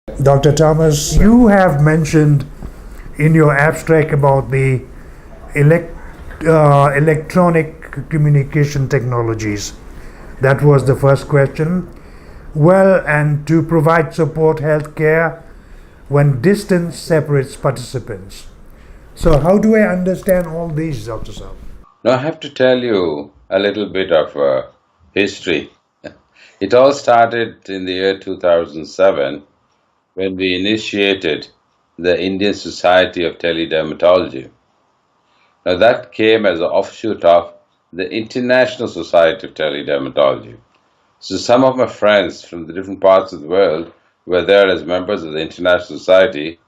Dr. Thomas, you have mentioned in your abstract about the electronic communication technologies. That was the first question. Well, and to provide support healthcare when distance separates participants. So, how do I understand all these, Dr. Saab? Now, I have to tell you a little bit of history. It all started in the year 2007 when we initiated the Indian Society of Teledermatology. Now, that came as an offshoot of the International Society of Teledermatology. So, some of my friends from the different parts of the world were there as members of the International Society,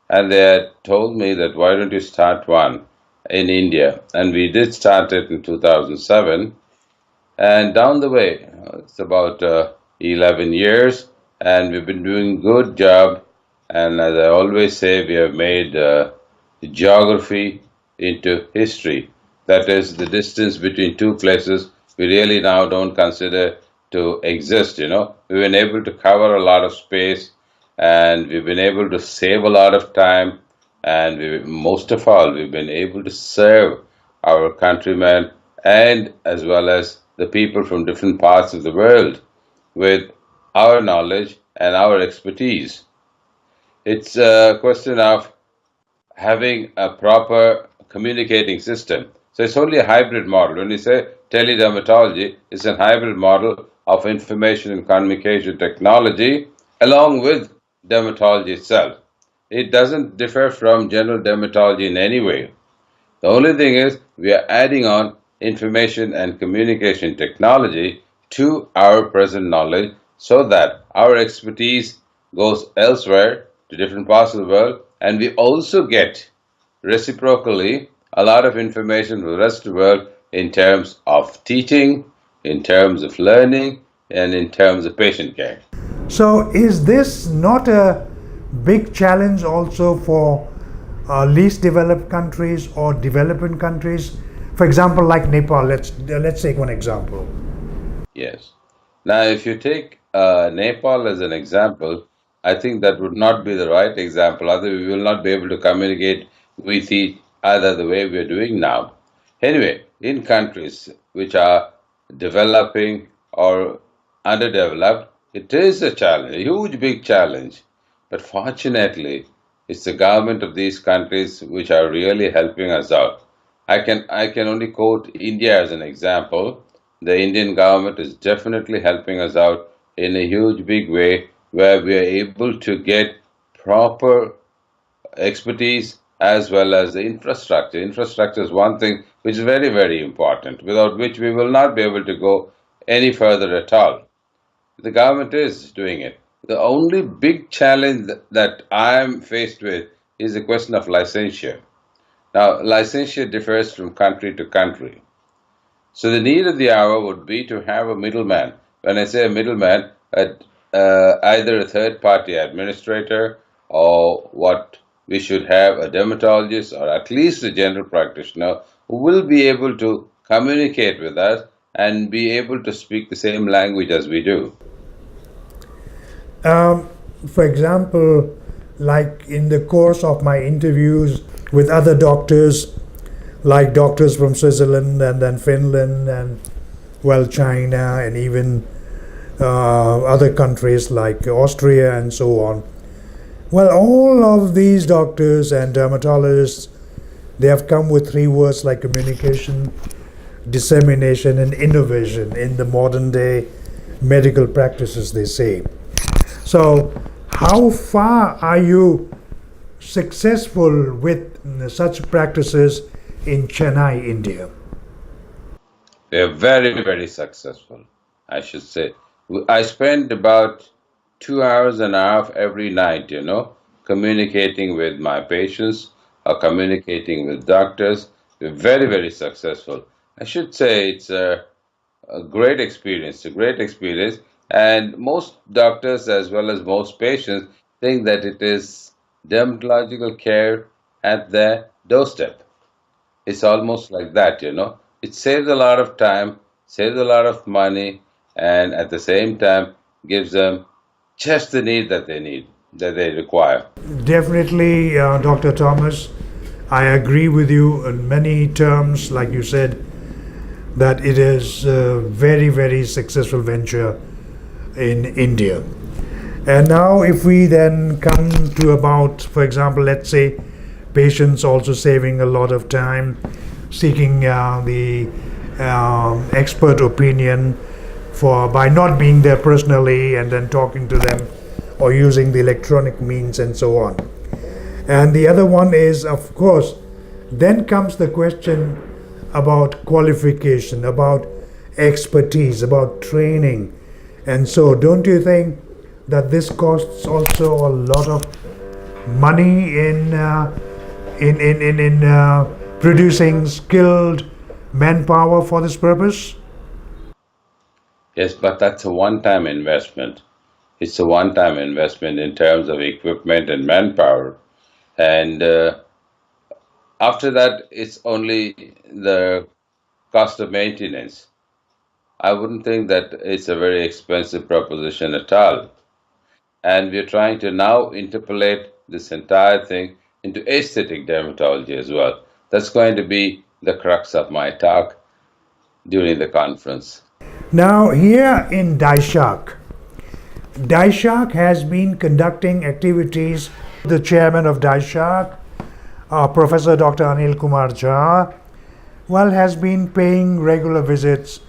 and they had told me that why don't you start one in India? And we did start it in 2007. And down the way, it's about 11 years, and we've been doing good job. And as I always say, we have made geography into history. That is, the distance between two places we really now don't consider to exist. We've been able to cover a lot of space, and we've been able to save a lot of time, and most of all, we've been able to serve our countrymen and as well as the people from different parts of the world with our knowledge and our expertise. It's a question of having a proper communicating system. So it's only a hybrid model. When you say teledermatology, it's a hybrid model of information and communication technology along with dermatology itself. It doesn't differ from general dermatology in any way. The only thing is we are adding on information and communication technology to our present knowledge so that our expertise goes elsewhere to different parts of the world, and we also get reciprocally a lot of information from the rest of the world in terms of teaching, in terms of learning, and in terms of patient care. So, is this not a big challenge also for least developed countries or developing countries? For example, like Nepal. Let's take one example. Yes. Now, if you take Nepal as an example, I think that would not be the right example. Otherwise, we will not be able to communicate with each other the way we are doing now. Anyway, in countries which are developing or underdeveloped, it is a challenge, a huge, big challenge. But fortunately, it's the government of these countries which are really helping us out. I can only quote India as an example. The Indian government is definitely helping us out in a huge big way where we are able to get proper expertise as well as the infrastructure. Infrastructure is one thing which is very, very important, without which we will not be able to go any further at all. The government is doing it. The only big challenge that I am faced with is the question of licensure. Now, licensure differs from country to country. So the need of the hour would be to have a middleman. When I say a middleman, either a third-party administrator or what we should have a dermatologist or at least a general practitioner who will be able to communicate with us and be able to speak the same language as we do. For example, like in the course of my interviews with other doctors, like doctors from Switzerland and then Finland and well China and even other countries like Austria and so on. Well, all of these doctors and dermatologists, they have come with three words like communication, dissemination, and innovation in the modern day medical practices, they say. So, how far are you successful with such practices in Chennai, India? We are very, very successful, I should say. I spend about 2 hours and a half every night, communicating with my patients or communicating with doctors. We're very, very successful. I should say it's a great experience, a great experience. And most doctors, as well as most patients, think that it is dermatological care at their doorstep. It's almost like that. It saves a lot of time, saves a lot of money, and at the same time gives them just the need that they need. that they require. Definitely, Dr. Thomas, I agree with you in many terms, like you said, that it is a very, very successful venture in India. And now, if we then come to about, for example, let's say patients also saving a lot of time, seeking the expert opinion for by not being there personally and then talking to them or using the electronic means and so on. And the other one is, of course, then comes the question about qualification, about expertise, about training. And so, don't you think that this costs also a lot of money in producing skilled manpower for this purpose? Yes, but that's a one-time investment. It's a one-time investment in terms of equipment and manpower. And after that, it's only the cost of maintenance. I wouldn't think that it's a very expensive proposition at all. And we're trying to now interpolate this entire thing into aesthetic dermatology as well. That's going to be the crux of my talk during the conference. Now, here in Daishak has been conducting activities. The chairman of Daishak, Professor Dr. Anil Kumar Jha, well, has been paying regular visits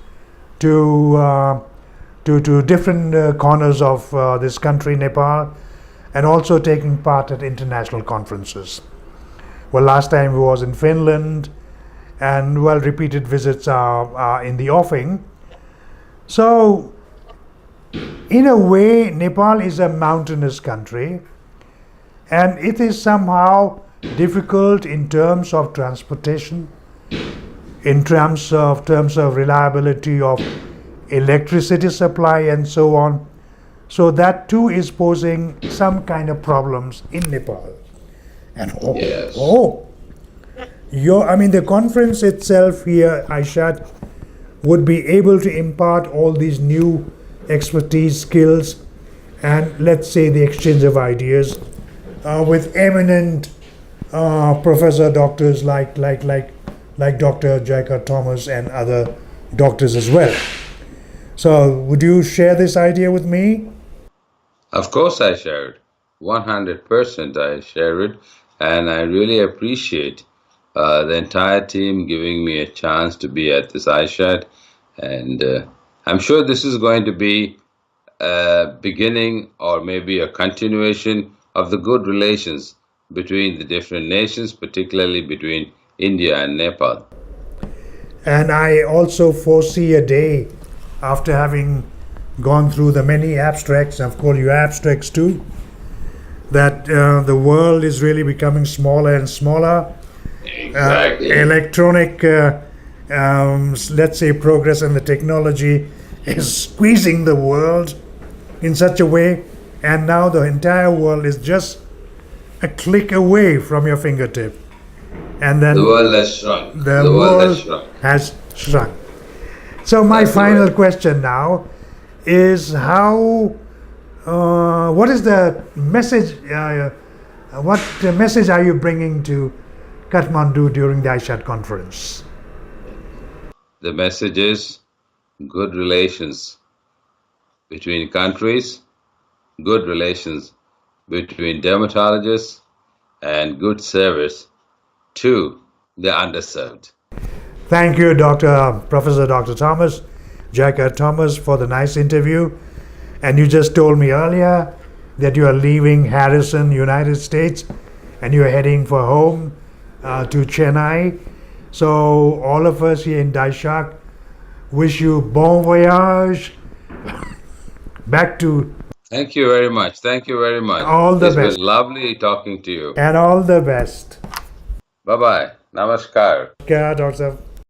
to different corners of this country, Nepal, and also taking part at international conferences. Well, last time he was in Finland, and well, repeated visits are in the offing. So, in a way, Nepal is a mountainous country, and it is somehow difficult in terms of transportation, in terms of reliability of electricity supply and so on. So that too is posing some kind of problems in Nepal. And Yes. the conference itself here, ICEHAT, would be able to impart all these new expertise, skills, and let's say the exchange of ideas with eminent professor doctors like Dr. Jayakar Thomas and other doctors as well. So, would you share this idea with me? Of course, I share it. 100% I share it. And I really appreciate the entire team giving me a chance to be at this ICEHAT. And I'm sure this is going to be a beginning or maybe a continuation of the good relations between the different nations, particularly between India and Nepal. And I also foresee a day after having gone through the many abstracts, of course, your abstracts too, that the world is really becoming smaller and smaller. Exactly. Electronic, let's say, progress in the technology is squeezing the world in such a way, and now the entire world is just a click away from your fingertip. And then The world has shrunk. the The world world has shrunk. has shrunk. So my That's final right. question now is what is the message? What message are you bringing to Kathmandu during the ICEHAT conference? The message is good relations between countries, good relations between dermatologists, and good service to the underserved. Thank you, Professor Dr. Thomas, Jayakar Thomas, for the nice interview. And you just told me earlier that you are leaving Harrison, United States, and you are heading for home to Chennai. So all of us here in Daishak wish you bon voyage back to Thank you very much. Thank you very much. all the It's best been lovely talking to you. and all the best. Bye bye. Namaskar. Yeah, Dr.